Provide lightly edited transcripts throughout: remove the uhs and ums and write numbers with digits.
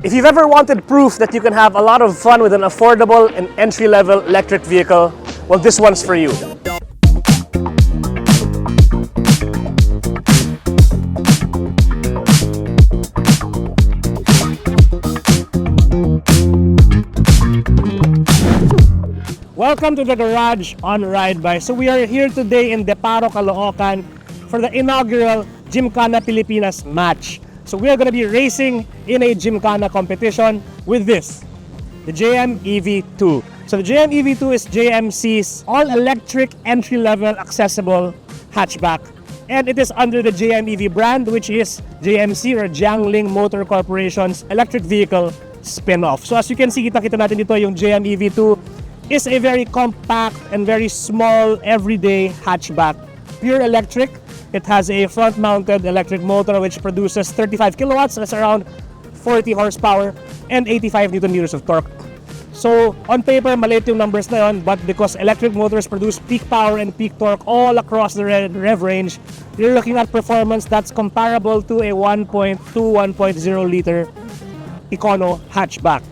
If you've ever wanted proof that you can have a lot of fun with an affordable and entry-level electric vehicle, well, this one's for you. Welcome to the garage on Ridebuyph. So we are here today in Deparo, Caloocan for the inaugural Gymkhana Pilipinas match. So we are going to be racing in a Gymkhana competition with this, the JMEV EV2. So the JMEV EV2 is JMC's all-electric entry-level accessible hatchback. And it is under the JMEV brand, which is JMC or Jiangling Motor Corporation's electric vehicle spin-off. So as you can see, kita-kita natin dito yung JMEV EV2 is a very compact and very small everyday hatchback. Pure electric. It has a front-mounted electric motor which produces 35 kilowatts, that's around 40 horsepower, and 85 Newton-meters of torque. So, on paper, maliit yung numbers na yun, but because electric motors produce peak power and peak torque all across the rev range, you're looking at performance that's comparable to a 1.2, 1.0 liter Econo hatchback.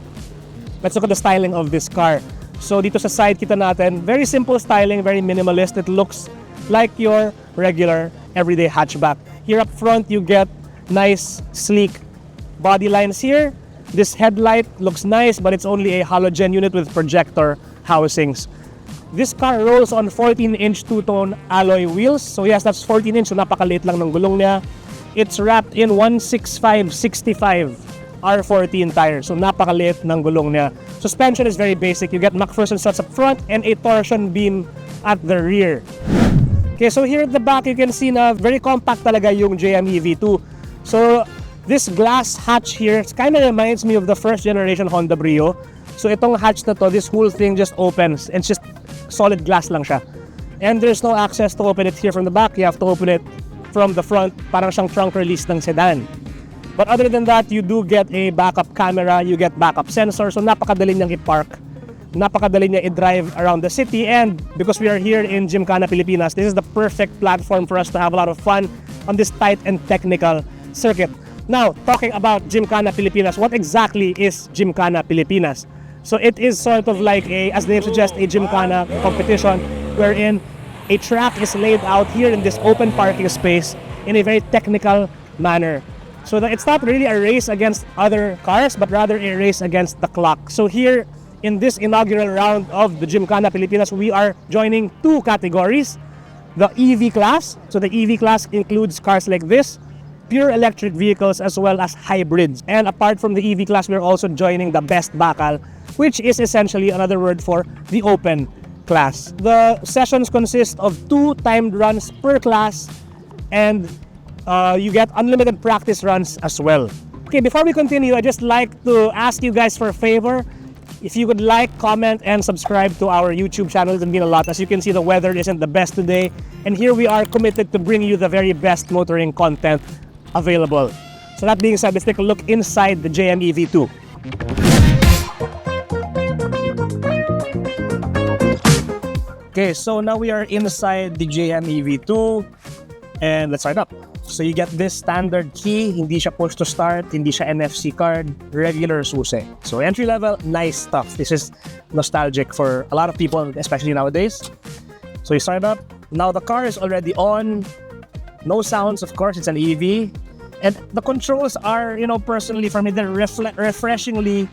Let's look at the styling of this car. So, dito sa side kita natin, very simple styling, very minimalist. It looks like your regular everyday hatchback. Here up front, you get nice, sleek body lines here. This headlight looks nice, but it's only a halogen unit with projector housings. This car rolls on 14-inch two-tone alloy wheels. So yes, that's 14-inch, so napakaliit lang ng gulong niya. It's wrapped in 165/65 R14 tire, so napakaliit ng gulong niya. Suspension is very basic. You get McPherson struts up front and a torsion beam at the rear. Okay, so here at the back, you can see na very compact talaga yung JMEV EV2. So, this glass hatch here, it kind of reminds me of the first generation Honda Brio. So, itong hatch na to, this whole thing just opens and it's just solid glass lang siya. And there's no access to open it here from the back. You have to open it from the front, parang siyang trunk release ng sedan. But other than that, you do get a backup camera, you get backup sensor, so napakadali niyang i-park. Napakadali niya i-drive around the city, and because we are here in Gymkhana Pilipinas, this is the perfect platform for us to have a lot of fun on this tight and technical circuit. Now, talking about Gymkhana Pilipinas, what exactly is Gymkhana Pilipinas? So it is sort of like a, as the name suggests, a Gymkhana competition wherein a track is laid out here in this open parking space in a very technical manner. So that it's not really a race against other cars, but rather a race against the clock. So here, in this inaugural round of the Gymkhana Pilipinas, we are joining two categories. The EV class. So the EV class includes cars like this, pure electric vehicles as well as hybrids. And apart from the EV class, we're also joining the best bakal, which is essentially another word for the open class. The sessions consist of 2 timed runs per class, and you get unlimited practice runs as well. Okay, before we continue, I'd just like to ask you guys for a favor. If you would like, comment, and subscribe to our YouTube channel, it would mean a lot. As you can see, the weather isn't the best today. And here we are committed to bring you the very best motoring content available. So that being said, let's take a look inside the JMEV EV2. Okay, so now we are inside the JMEV EV2. And let's start up. So you get this standard key, hindi siya push to start, hindi siya NFC card, regular susi. So entry level, nice stuff. This is nostalgic for a lot of people, especially nowadays. So you start up. Now the car is already on. No sounds, of course, it's an EV. And the controls are, you know, personally for me, they're refreshingly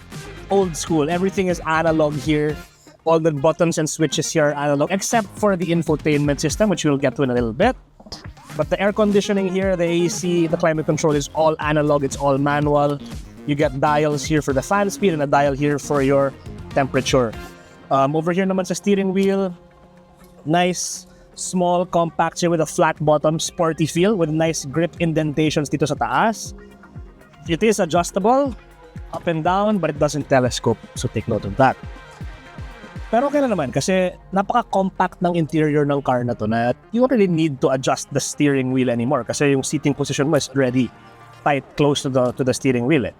old school. Everything is analog here. All the buttons and switches here are analog, except for the infotainment system, which we'll get to in a little bit. But the air conditioning here, the AC, the climate control is all analog, it's all manual. You get dials here for the fan speed and a dial here for your temperature. Over here naman sa steering wheel, nice, small, compact here with a flat bottom, sporty feel with nice grip indentations dito sa taas. It is adjustable, up and down, but it doesn't telescope, so take note of that. Pero okay na naman kasi napaka-compact ng interior ng car na to na you don't really need to adjust the steering wheel anymore kasi yung seating position mo is already tight, close to the steering wheel eh.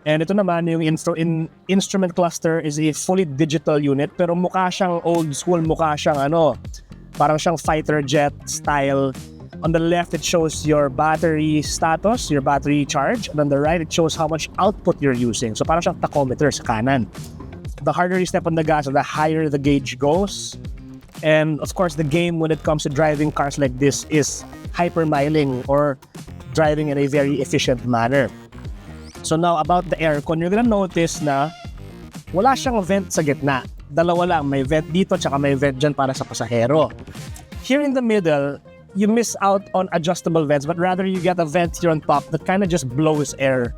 And ito naman, yung instrument cluster is a fully digital unit pero mukha siyang old school, mukha siyang parang siyang fighter jet style On the left, it shows your battery status, your battery charge. And on the right, it shows how much output you're using. So parang siyang tachometer sa kanan. The harder you step on the gas, the higher the gauge goes. And of course, the game when it comes to driving cars like this is hypermiling or driving in a very efficient manner. So now about the aircon, you're gonna notice na wala siyang vent sa gitna. Dalawa lang, may vent dito tsaka may vent dyan para sa pasahero. Here in the middle, you miss out on adjustable vents, but rather you get a vent here on top that kind of just blows air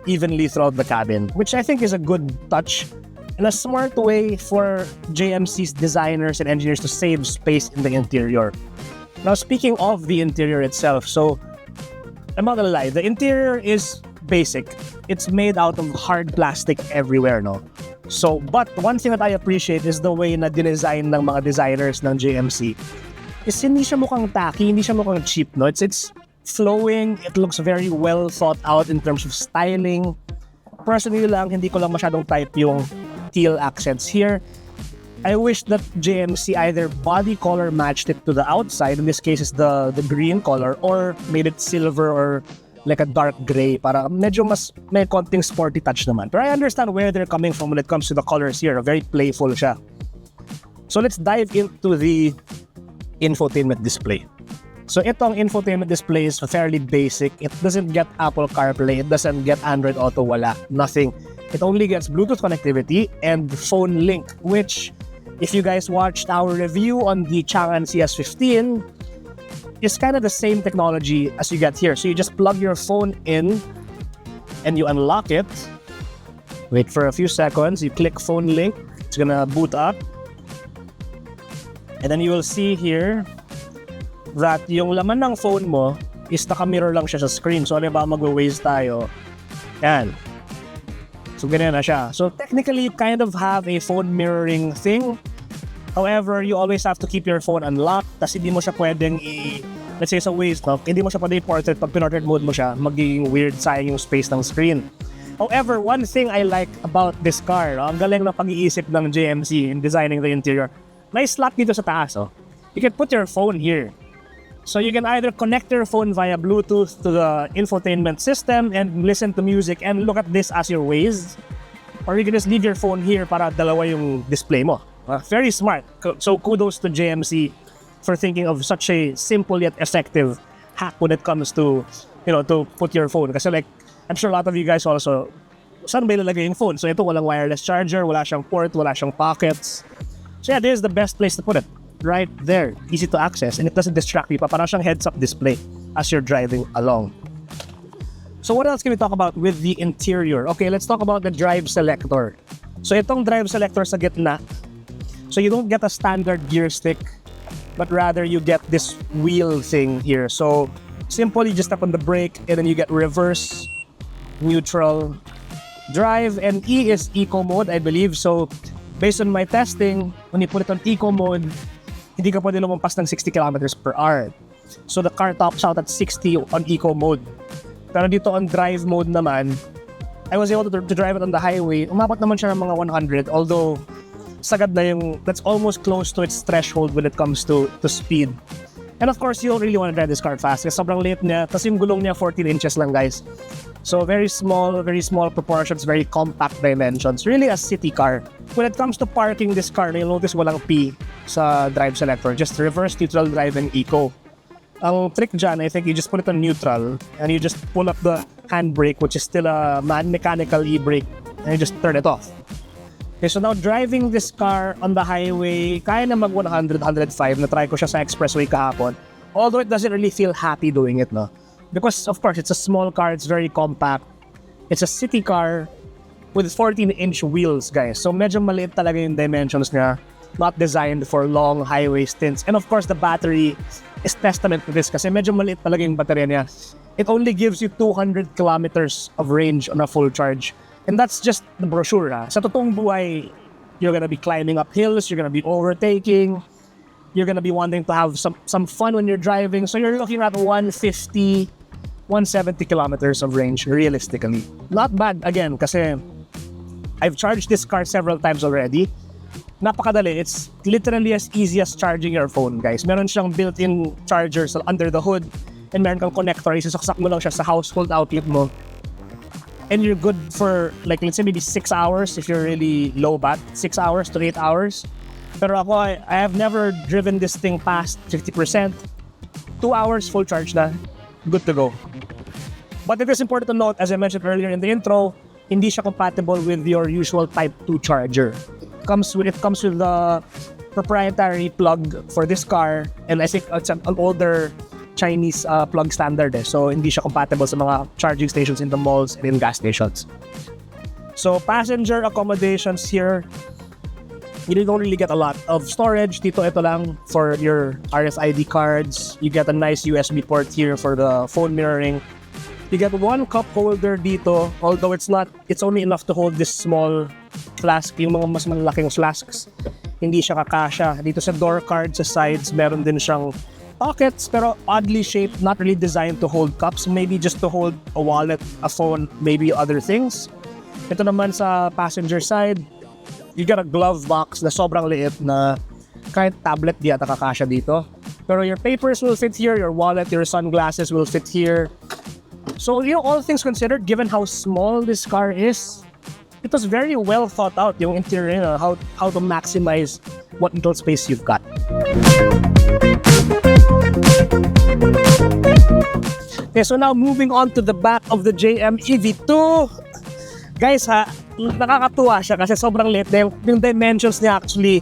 evenly throughout the cabin, which I think is a good touch and a smart way for JMC's designers and engineers to save space in the interior. Now, speaking of the interior itself, so I'm not gonna lie, the interior is basic. It's made out of hard plastic everywhere, no? So, but one thing that I appreciate is the way na dinesign ng mga designers ng JMC is hindi siya mukhang tacky, hindi siya mukhang cheap, no? It's flowing, it looks very well thought out in terms of styling. Personally lang, hindi ko lang masyadong type yung teal accents here. I wish that JMC either body color matched it to the outside, in this case is the green color, or made it silver or like a dark gray para medyo mas may konting sporty touch naman. But I understand where they're coming from when it comes to the colors here. Very playful siya. So let's dive into the infotainment display. So itong infotainment display is fairly basic. It doesn't get Apple CarPlay. It doesn't get Android Auto. Wala. Nothing. It only gets Bluetooth connectivity and phone link, which if you guys watched our review on the Chang'an CS15, is kind of the same technology as you get here. So you just plug your phone in and you unlock it. Wait for a few seconds. You click phone link. It's gonna boot up. And then you will see here that yung laman ng phone mo is naka-mirror lang siya sa screen. So ano ba mag-waze tayo? Yan. So ganyan na siya. So technically, you kind of have a phone mirroring thing. However, you always have to keep your phone unlocked. Tas hindi mo siya pwedeng let's say sa Waze, no? Hindi mo siya pwedeng i-portrait. Pag pinortrait mode mo siya, magiging weird, sayang yung space ng screen. However, one thing I like about this car, no? Ang galing ng pag-iisip ng JMC in designing the interior, may slot dito sa taas. Oh. You can put your phone here. So you can either connect your phone via Bluetooth to the infotainment system and listen to music and look at this as your Waze. Or you can just leave your phone here para dalawa yung display mo. Very smart. So kudos to JMC for thinking of such a simple yet effective hack when it comes to, to put your phone. Kasi like, I'm sure a lot of you guys also, saan ba ilalagay yung phone? So ito, walang wireless charger, wala siyang port, wala siyang pockets. So yeah, this is the best place to put it. Right there. Easy to access and it doesn't distract you. Parang siyang heads-up display as you're driving along. So what else can we talk about with the interior? Okay, let's talk about the drive selector. So itong drive selector sa gitna, so you don't get a standard gear stick, but rather you get this wheel thing here. So simply just tap on the brake and then you get reverse, neutral, drive, and E is eco mode, I believe. So based on my testing, when you put it on eco mode, hindi ka pwede lumampas ng 60 kilometers per hour. So the car tops out at 60 on eco mode. Pero dito on drive mode naman, I was able to drive it on the highway. Umabot naman siya ng mga 100, although sagad na yung, that's almost close to its threshold when it comes to speed. And of course, you don't really want to drive this car fast kasi sobrang liit niya. Tapos yung gulong niya 14 inches lang, guys. So very small proportions, very compact dimensions. Really a city car. When it comes to parking this car, you'll notice walang P sa drive selector. Just reverse, neutral, drive, and eco. Ang trick dyan, I think you just put it on neutral and you just pull up the handbrake, which is still a mechanical e-brake, and you just turn it off. Okay, so now driving this car on the highway, kaya na mag 100, 105. Na-try ko siya sa expressway kahapon. Although it doesn't really feel happy doing it, no? Because of course, it's a small car, it's very compact. It's a city car with 14-inch wheels, guys. So medyo maliit talaga yung dimensions niya. Not designed for long highway stints. And of course, the battery is testament to this kasi medyo maliit talaga yung baterya niya. It only gives you 200 kilometers of range on a full charge. And that's just the brochure. Ha? Sa totoong buhay, you're gonna be climbing up hills, you're gonna be overtaking, you're gonna be wanting to have some fun when you're driving. So you're looking at 150, 170 kilometers of range, realistically. Not bad, again, kasi I've charged this car several times already. napakadali. It's literally as easy as charging your phone, guys. Meron siyang built-in charger under the hood, and meron kang connector. Isasaksak mo lang siya sa household outlet mo. And you're good for, like, let's say maybe 6 hours if you're really low bat. 6 hours to 8 hours. Pero ako, I have never driven this thing past 50%. 2 hours, full charge na. Good to go. But it is important to note, as I mentioned earlier in the intro, hindi siya compatible with your usual Type 2 charger. It comes with the proprietary plug for this car, and I think it's an older Chinese plug standard so hindi siya compatible sa mga charging stations in the malls and in gas stations. So passenger accommodations here, you don't really get a lot of storage. Ito lang for your RFID cards. You get a nice USB port here for the phone mirroring. You get one cup holder dito, although it's only enough to hold this small flask, yung mga mas malalaking flasks. Hindi siya kakasya. Dito sa door card sa sides, meron din siyang pockets, pero oddly shaped, not really designed to hold cups, maybe just to hold a wallet, a phone, maybe other things. Ito naman sa passenger side, you get a glove box na sobrang liit na kahit tablet di ata kakasya dito. Pero your papers will fit here, your wallet, your sunglasses will fit here. So, all things considered, given how small this car is, it was very well thought out, yung interior, how to maximize what little space you've got. Okay, so now moving on to the back of the JMEV EV2. Guys nakakatuwa siya kasi sobrang liit na yung dimensions niya actually.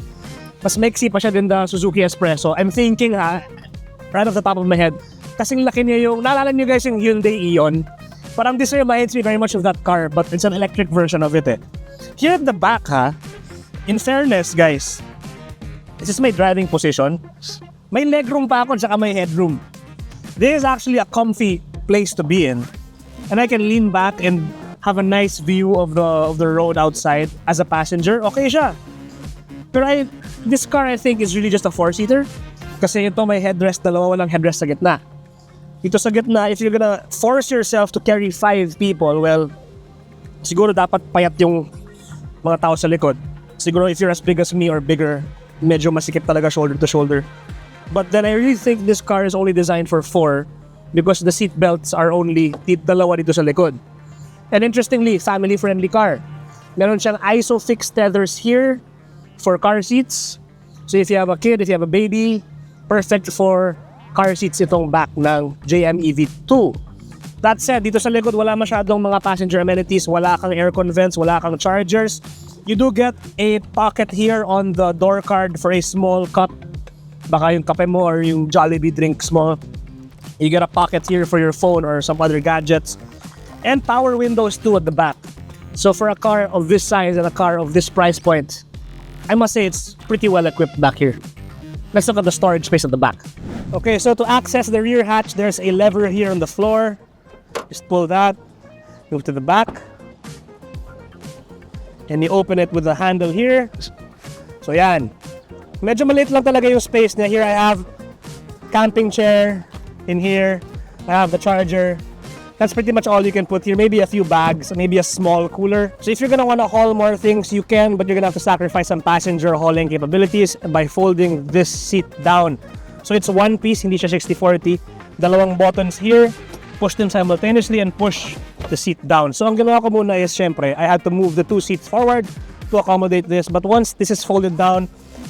Mas maiksi pa siya din the Suzuki Espresso. I'm thinking right off the top of my head, kasing laki niya yung, naalala niyo guys yung Hyundai Eon? Parang this reminds me very much of that car, but it's an electric version of it Here at the back in fairness guys, this is my driving position. May legroom pa ako saka may headroom. This is actually a comfy place to be in. And I can lean back and have a nice view of the road outside as a passenger. Okay siya. Pero this car I think is really just a 4-seater. Kasi ito may headrest, dalawa walang headrest sa gitna. Ito sa gitna, if you're gonna force yourself to carry 5 people, well, siguro dapat payat yung mga tao sa likod. Siguro if you're as big as me or bigger, medyo masikip talaga shoulder to shoulder. But then I really think this car is only designed for 4 because the seat belts are only dalawa dito sa likod. And interestingly, family-friendly car. Meron siyang ISOFIX tethers here for car seats. So if you have a kid, if you have a baby, perfect for car seats itong back ng JMEV EV2. That said, dito sa likod wala masyadong mga passenger amenities, wala kang aircon vents, wala kang chargers. You do get a pocket here on the door card for a small cup. Baka yung kape mo or yung Jollibee drinks mo. You get a pocket here for your phone or some other gadgets. And power windows too at the back. So for a car of this size and a car of this price point, I must say it's pretty well equipped back here. Let's look at the storage space at the back. Okay, so to access the rear hatch, there's a lever here on the floor. Just pull that, move to the back. And you open it with the handle here. So yan. Medyo maliit lang talaga yung space niya. Here I have camping chair in here. I have the charger. That's pretty much all you can put here. Maybe a few bags, maybe a small cooler. So if you're gonna wanna haul more things, you can, but you're gonna have to sacrifice some passenger hauling capabilities by folding this seat down. So it's one piece, hindi siya 60/40. Dalawang buttons here, push them simultaneously and push the seat down. So ang ginawa ko muna is, syempre, I had to move the 2 seats forward to accommodate this. But once this is folded down,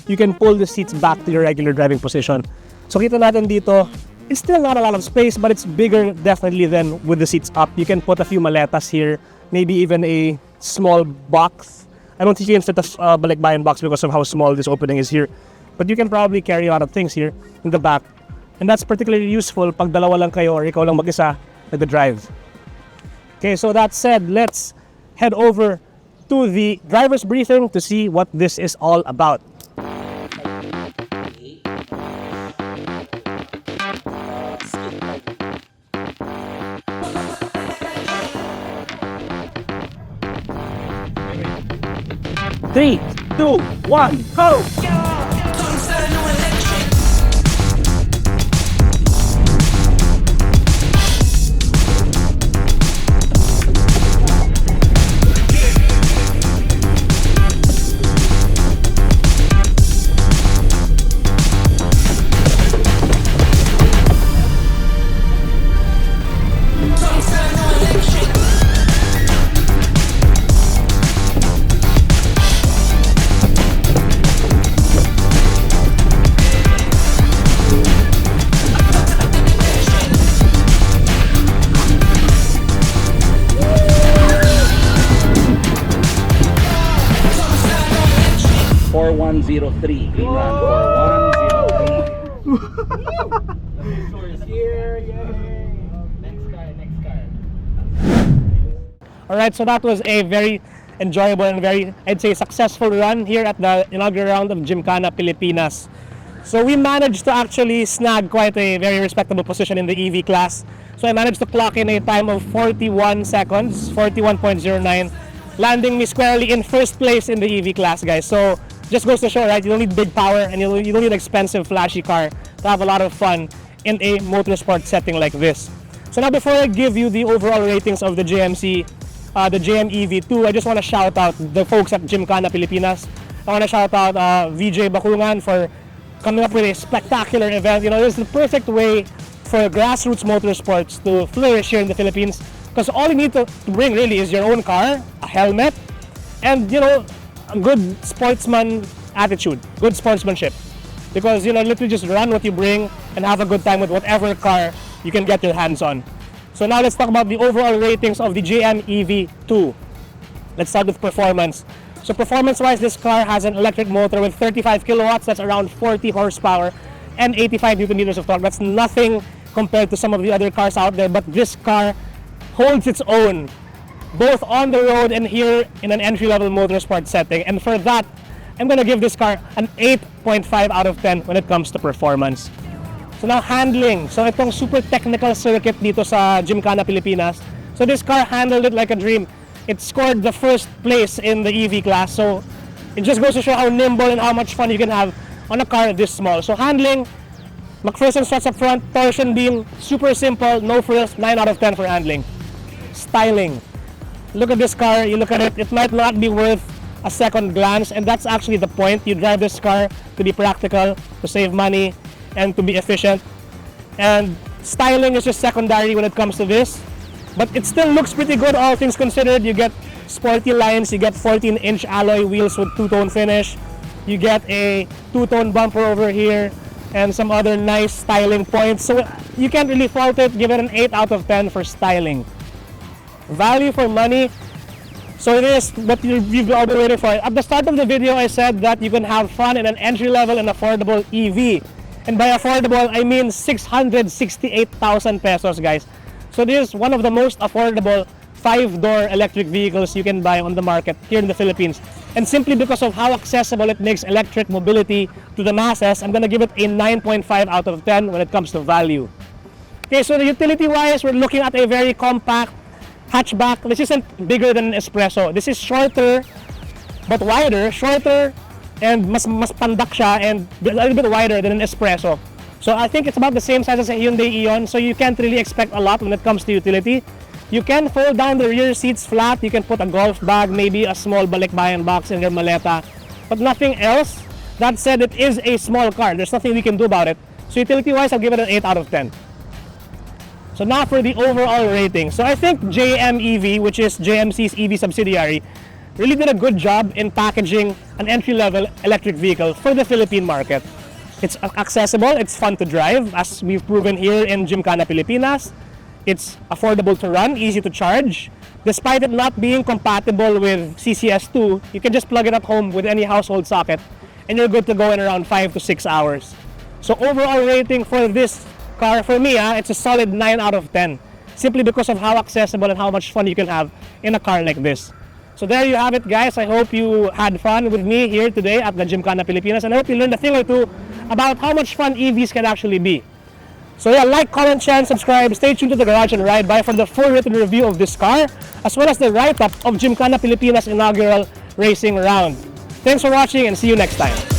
you can pull the seats back to your regular driving position. So kita natin dito, it's still not a lot of space, but it's bigger definitely than with the seats up. You can put a few maletas here, maybe even a small box. I don't think you can fit a balikbayan box because of how small this opening is here. But you can probably carry a lot of things here in the back. And that's particularly useful pag dalawa lang kayo or ikaw lang mag-isa nag-drive. Okay, so that said, let's head over to the driver's briefing to see what this is all about. Three, two, one, go! 4103. Clean run 4103. Here, yay! Next car. Alright, so that was a very enjoyable and very, I'd say, successful run here at the inaugural round of Gymkhana Pilipinas. So we managed to actually snag quite a very respectable position in the EV class. So I managed to clock in a time of 41 seconds, 41.09, landing me squarely in first place in the EV class, guys. So just goes to show, right, you don't need big power and you don't need an expensive, flashy car to have a lot of fun in a motorsport setting like this. So now before I give you the overall ratings of the JMEV EV2, I just want to shout out the folks at Gymkhana Pilipinas. I want to shout out VJ Bakungan for coming up with a spectacular event. You know, this is the perfect way for grassroots motorsports to flourish here in the Philippines, because all you need to bring really is your own car, a helmet, and, you know, a good sportsman attitude, good sportsmanship. Because, you know, literally just run what you bring and have a good time with whatever car you can get your hands on. So now let's talk about the overall ratings of the JMEV EV2. Let's start with performance. So performance-wise, this car has an electric motor with 35 kilowatts, that's around 40 horsepower, and 85 newton meters of torque. That's nothing compared to some of the other cars out there, but this car holds its own, both on the road and here in an entry-level motorsport setting. And for that, I'm gonna give this car an 8.5 out of 10 when it comes to performance. So now handling. So itong super technical circuit dito sa Gymkhana Pilipinas. So this car handled it like a dream. It scored the first place in the EV class. So it just goes to show how nimble and how much fun you can have on a car this small. So handling, McPherson struts up front, torsion beam, super simple, no frills, 9 out of 10 for handling. Styling. Look at this car, you look at it, it might not be worth a second glance, and that's actually the point. You drive this car to be practical, to save money, and to be efficient. And styling is just secondary when it comes to this, but it still looks pretty good, all things considered. You get sporty lines, you get 14-inch alloy wheels with two-tone finish, you get a two-tone bumper over here, and some other nice styling points. So you can't really fault it. Give it an 8 out of 10 for styling. Value for money. So it is what you've all been waiting for. At the start of the video, I said that you can have fun in an entry-level and affordable EV. And by affordable, I mean 668,000 pesos, guys. So this is one of the most affordable 5-door electric vehicles you can buy on the market here in the Philippines. And simply because of how accessible it makes electric mobility to the masses, I'm gonna give it a 9.5 out of 10 when it comes to value. Okay, so the utility-wise, we're looking at a very compact hatchback. This isn't bigger than an Espresso. This is shorter, but wider. Shorter and mas pandak siya, and a little bit wider than an Espresso. So I think it's about the same size as a Hyundai Eon, so you can't really expect a lot when it comes to utility. You can fold down the rear seats flat. You can put a golf bag, maybe a small balikbayan box in your maleta, but nothing else. That said, it is a small car. There's nothing we can do about it. So utility-wise, I'll give it an 8 out of 10. So now for the overall rating. So I think JMEV, which is JMC's EV subsidiary, really did a good job in packaging an entry-level electric vehicle for the Philippine market. It's accessible, it's fun to drive, as we've proven here in Gymkhana Pilipinas. It's affordable to run, easy to charge. Despite it not being compatible with CCS2, you can just plug it at home with any household socket and you're good to go in around 5 to 6 hours. So overall rating for this car, for me, it's a solid 9 out of 10. Simply because of how accessible and how much fun you can have in a car like this. So there you have it, guys. I hope you had fun with me here today at the Gymkhana Pilipinas, and I hope you learned a thing or two about how much fun EVs can actually be. So yeah, like, comment, share, and subscribe. Stay tuned to the Garage and Ridebuyph for the full written review of this car, as well as the write-up of Gymkhana Pilipinas inaugural racing round. Thanks for watching and see you next time.